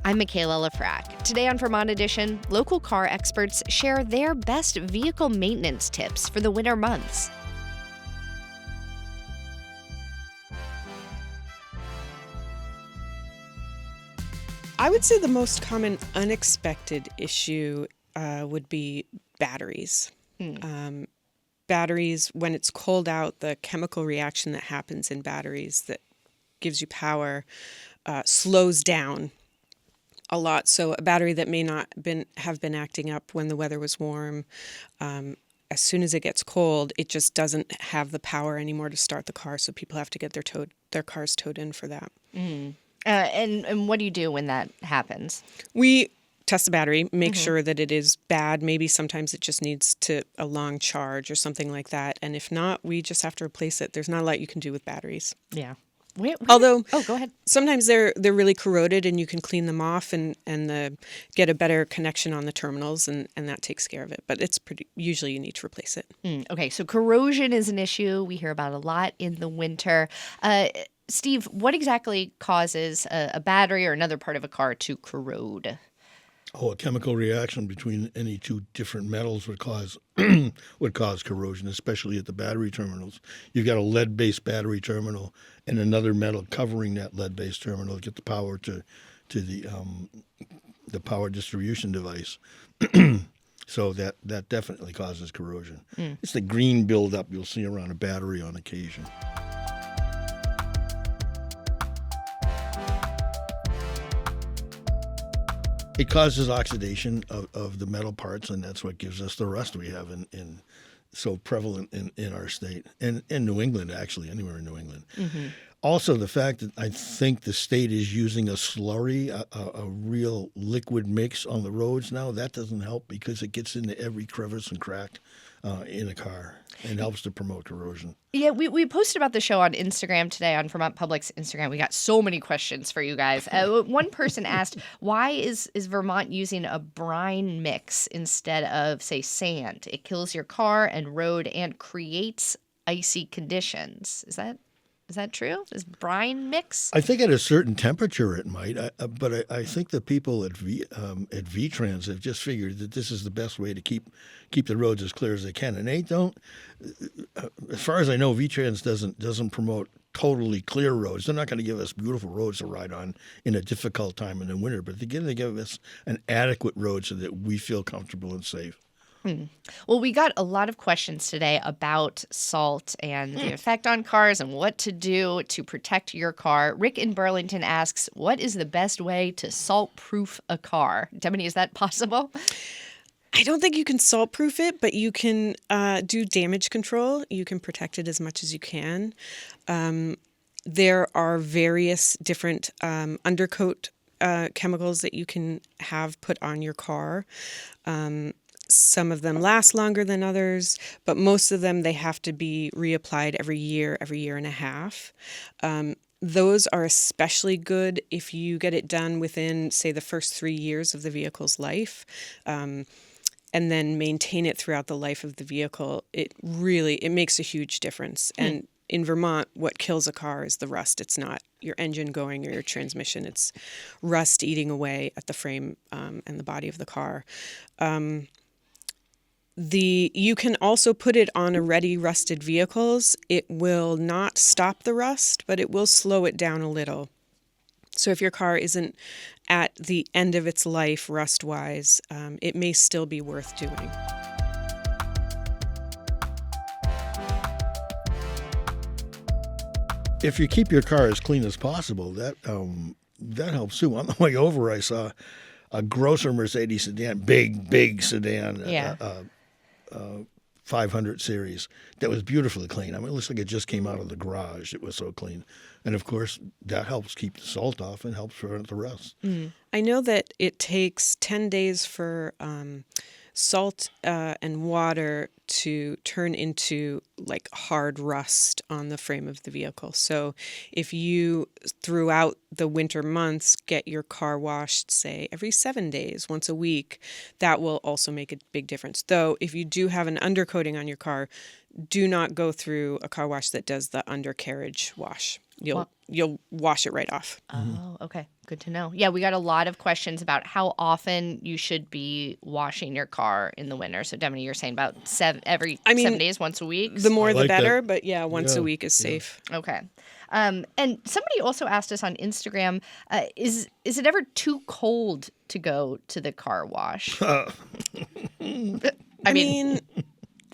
I'm Michaela Lafrac. Today on Vermont Edition, local car experts share their best vehicle maintenance tips for the winter months. I would say the most common unexpected issue would be batteries. Batteries, when it's cold out, the chemical reaction that happens in batteries that gives you power slows down a lot. So a battery that may not have been acting up when the weather was warm, as soon as it gets cold, it just doesn't have the power anymore to start the car. So people have to get their cars towed in for that. And what do you do when that happens? We test the battery, make sure that it is bad. Maybe sometimes it just needs a long charge or something like that. And if not, we just have to replace it. There's not a lot you can do with batteries. Yeah. Although, go ahead. Sometimes they're really corroded and you can clean them off and get a better connection on the terminals and that takes care of it. But it's usually you need to replace it. Okay, so corrosion is an issue we hear about a lot in the winter. Steve, what exactly causes a battery or another part of a car to corrode? A chemical reaction between any two different metals would cause corrosion, especially at the battery terminals. You've got a lead-based battery terminal and another metal covering that lead-based terminal to get the power to the power distribution device. So that definitely causes corrosion. It's the green buildup you'll see around a battery on occasion. It causes oxidation of the metal parts, and that's what gives us the rust we have in so prevalent in our state and in New England, actually, anywhere in New England. Also, the fact that I think the state is using a slurry, a real liquid mix on the roads now, that doesn't help because it gets into every crevice and crack in a car and helps to promote corrosion. Yeah, we posted about the show on Instagram today, on Vermont Public's Instagram. We got so many questions for you guys. One person asked, why is Vermont using a brine mix instead of, say, sand? It kills your car and road and creates icy conditions. Is that true? Is brine mix? I think at a certain temperature it might, but I think the people at VTrans have just figured that this is the best way to keep the roads as clear as they can, and they don't. As far as I know, VTrans doesn't promote totally clear roads. They're not going to give us beautiful roads to ride on in a difficult time in the winter, but they're going to give us an adequate road so that we feel comfortable and safe. Well, we got a lot of questions today about salt and the effect on cars and what to do to protect your car. Rick in Burlington asks, what is the best way to salt-proof a car? Demeny, is that possible? I don't think you can salt-proof it, but you can do damage control. You can protect it as much as you can. There are various different undercoat chemicals that you can have put on your car. Some of them last longer than others, but most of them, they have to be reapplied every year and a half. Those are especially good if you get it done within, say, the first 3 years of the vehicle's life, and then maintain it throughout the life of the vehicle. It makes a huge difference. And in Vermont, what kills a car is the rust. It's not your engine going or your transmission. It's rust eating away at the frame and the body of the car. You can also put it on already rusted vehicles. It will not stop the rust, but it will slow it down a little. So if your car isn't at the end of its life rust-wise, it may still be worth doing. If you keep your car as clean as possible, that helps too. On the way over, I saw a grosser Mercedes sedan, big sedan. Yeah. 500 series that was beautifully clean. I mean, it looks like it just came out of the garage. It was so clean. And, of course, that helps keep the salt off and helps prevent the rust. I know that it takes 10 days for salt and water to turn into like hard rust on the frame of the vehicle. So if you, throughout the winter months, get your car washed, say, every 7 days, once a week, that will also make a big difference. Though if you do have an undercoating on your car, do not go through a car wash that does the undercarriage wash. You'll wash it right off. Oh, okay. Good to know. Yeah, we got a lot of questions about how often you should be washing your car in the winter. So, Demeny, you're saying about 7 days, once a week? The more I the like better, that. but yeah, once a week is safe. Okay. And somebody also asked us on Instagram, is it ever too cold to go to the car wash? I mean,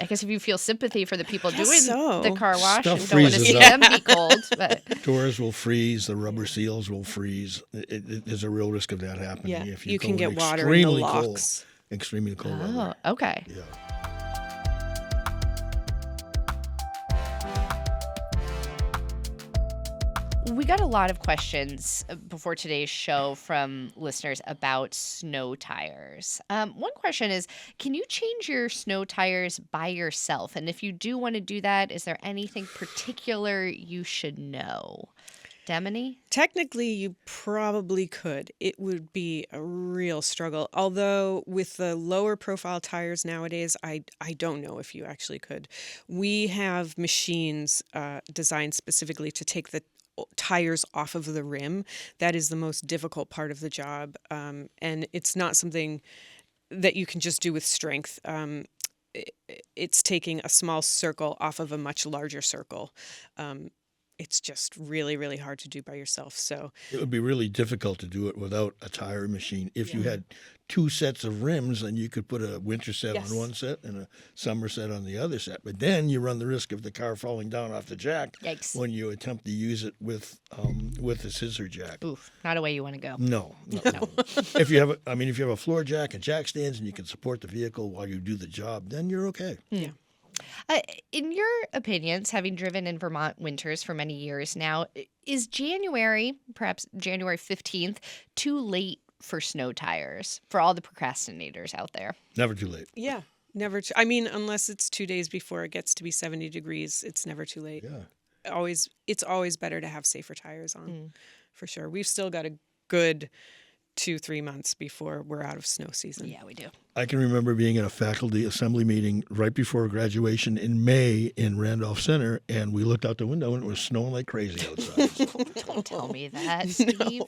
I guess if you feel sympathy for the people doing the car wash Stuff and don't want to freezes see up. them be cold. But Doors will freeze. The rubber seals will freeze. There's a real risk of that happening. Yeah, If you go can in get water in the extremely cold, locks. extremely cold oh, weather. okay. Yeah. We got a lot of questions before today's show from listeners about snow tires. One question is, can you change your snow tires by yourself? And if you do want to do that, is there anything particular you should know? Demeny? Technically, you probably could. It would be a real struggle. Although with the lower profile tires nowadays, I don't know if you actually could. We have machines designed specifically to take the tires off of the rim. That is the most difficult part of the job. And it's not something that you can just do with strength. It's taking a small circle off of a much larger circle. It's just really, really hard to do by yourself. So It would be really difficult to do it without a tire machine. If you had 2 sets of rims, then you could put a winter set on one set and a summer set on the other set. But then you run the risk of the car falling down off the jack when you attempt to use it with a scissor jack. Oof, not a way you want to go. No. If you have a floor jack and jack stands and you can support the vehicle while you do the job, then you're okay. yeah. In your opinions, having driven in Vermont winters for many years now, is January, perhaps January 15th, too late for snow tires for all the procrastinators out there? Never too late. Yeah, never. I mean, unless it's 2 days before it gets to be 70 degrees, it's never too late. Yeah. It's always better to have safer tires on, for sure. We've still got a good 2-3 months before we're out of snow season. Yeah, we do. I can remember being at a faculty assembly meeting right before graduation in May in Randolph Center, and we looked out the window and it was snowing like crazy outside. Don't tell me that, Steve.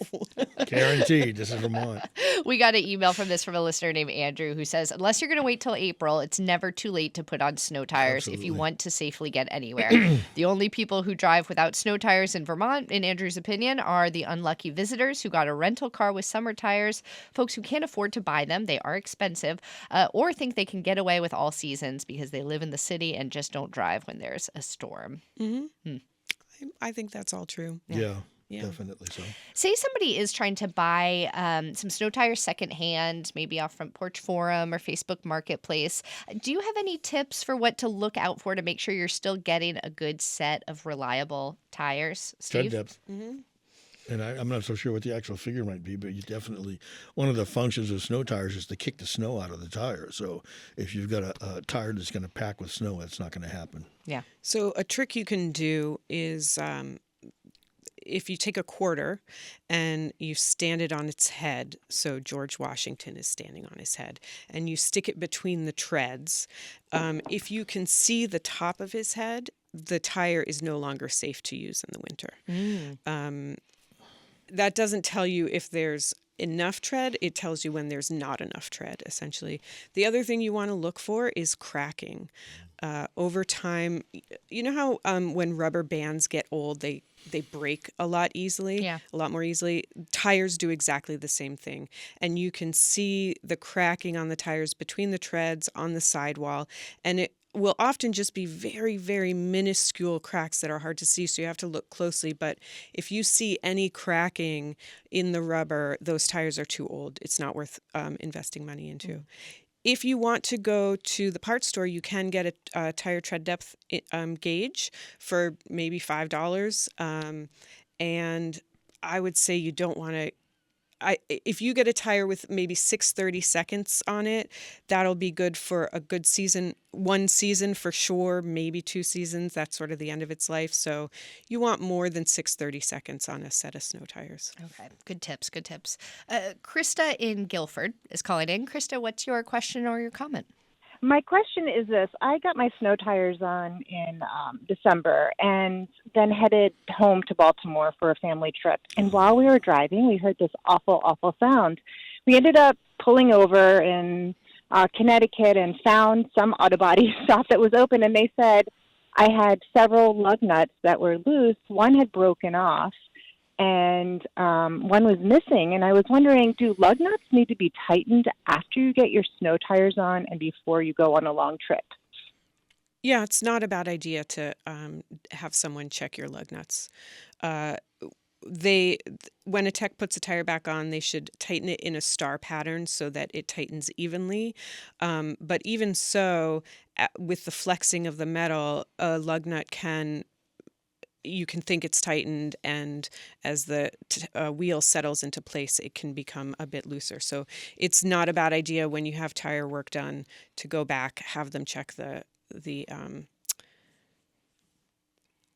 Guaranteed. This is Vermont. We got an email from a listener named Andrew who says, unless you're going to wait till April, it's never too late to put on snow tires if you want to safely get anywhere. The only people who drive without snow tires in Vermont, in Andrew's opinion, are the unlucky visitors who got a rental car with summer tires, folks who can't afford to buy them, they are expensive, or think they can get away with all seasons because they live in the city and just don't drive when there's a storm. I think that's all true. Yeah. Definitely so. Say somebody is trying to buy some snow tires secondhand, maybe off Front Porch Forum or Facebook Marketplace. Do you have any tips for what to look out for to make sure you're still getting a good set of reliable tires, Steve? Tread depth. And I'm not so sure what the actual figure might be, but you definitely, one of the functions of snow tires is to kick the snow out of the tire. So if you've got a tire that's going to pack with snow, that's not going to happen. Yeah. So a trick you can do is if you take a quarter and you stand it on its head, so George Washington is standing on his head, and you stick it between the treads, if you can see the top of his head, the tire is no longer safe to use in the winter. That doesn't tell you if there's enough tread. It tells you when there's not enough tread, essentially. The other thing you want to look for is cracking. Over time, you know how when rubber bands get old, they break a lot easily, a lot more easily. Tires do exactly the same thing. And you can see the cracking on the tires between the treads on the sidewall. And it will often just be very, very minuscule cracks that are hard to see, so you have to look closely. But if you see any cracking in the rubber, those tires are too old. It's not worth investing money into. If you want to go to the parts store, you can get a tire tread depth gauge for maybe $5. And I would say you don't want to. If you get a tire with maybe 630 seconds on it, that'll be good for a good season, 1 season for sure, maybe 2 seasons. That's sort of the end of its life. So you want more than 630 seconds on a set of snow tires. Okay, good tips, good tips. Krista in Guilford is calling in. Krista, what's your question or your comment? My question is this. I got my snow tires on in December and then headed home to Baltimore for a family trip. And while we were driving, we heard this awful, awful sound. We ended up pulling over in Connecticut and found some auto body shop that was open, and they said I had several lug nuts that were loose. One had broken off, and one was missing. And I was wondering, do lug nuts need to be tightened after you get your snow tires on and before you go on a long trip? Yeah, it's not a bad idea to have someone check your lug nuts. When a tech puts a tire back on, they should tighten it in a star pattern so that it tightens evenly. But even so, with the flexing of the metal, a lug nut you can think it's tightened, and as the wheel settles into place, it can become a bit looser. So it's not a bad idea when you have tire work done to go back, have them check the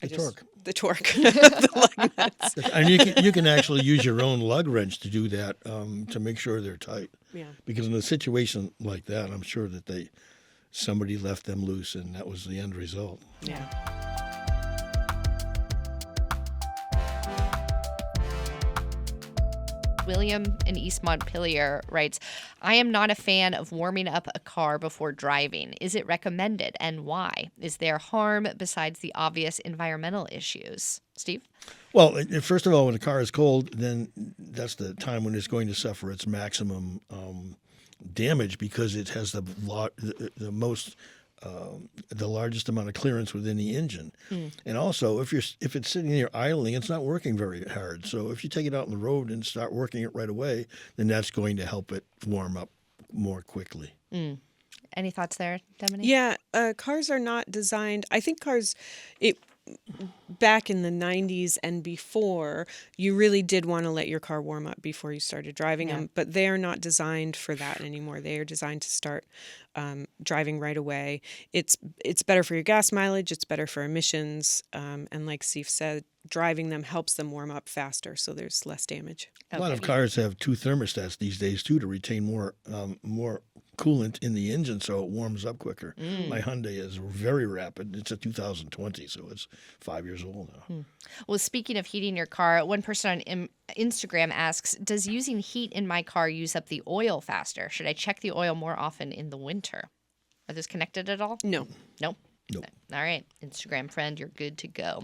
torque. The torque. The lug nuts. And you can actually use your own lug wrench to do that, to make sure they're tight. Yeah. Because in a situation like that, I'm sure that somebody left them loose, and that was the end result. Yeah. William in East Montpelier writes, I am not a fan of warming up a car before driving. Is it recommended, and why? Is there harm besides the obvious environmental issues? Steve? Well, first of all, when the car is cold, then that's the time when it's going to suffer its maximum damage, because it has the most the largest amount of clearance within the engine. And also, if it's sitting there idling, it's not working very hard. So if you take it out on the road and start working it right away, then that's going to help it warm up more quickly. Any thoughts there, Demeny? Yeah, cars are not designed. I think back in the 90s and before, you really did want to let your car warm up before you started driving them, but they are not designed for that anymore. They are designed to start driving right away. It's better for your gas mileage. It's better for emissions. And like Steve said, driving them helps them warm up faster, so there's less damage. A lot of cars have two thermostats these days, too, to retain more coolant in the engine so it warms up quicker. My Hyundai is very rapid. It's a 2020, so it's 5 years old now. Well, speaking of heating your car, one person on Instagram asks, does using heat in my car use up the oil faster? Should I check the oil more often in the winter? Are those connected at all? No. Nope. All right, Instagram friend, you're good to go.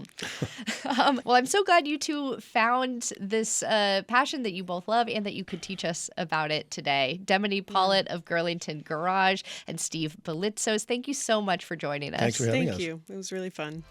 Well, I'm so glad you two found this passion that you both love and that you could teach us about it today. Demeny Pollitt of Girlington Garage and Steve Belitsos, thank you so much for joining us. Thanks for having us. Thank you. It was really fun.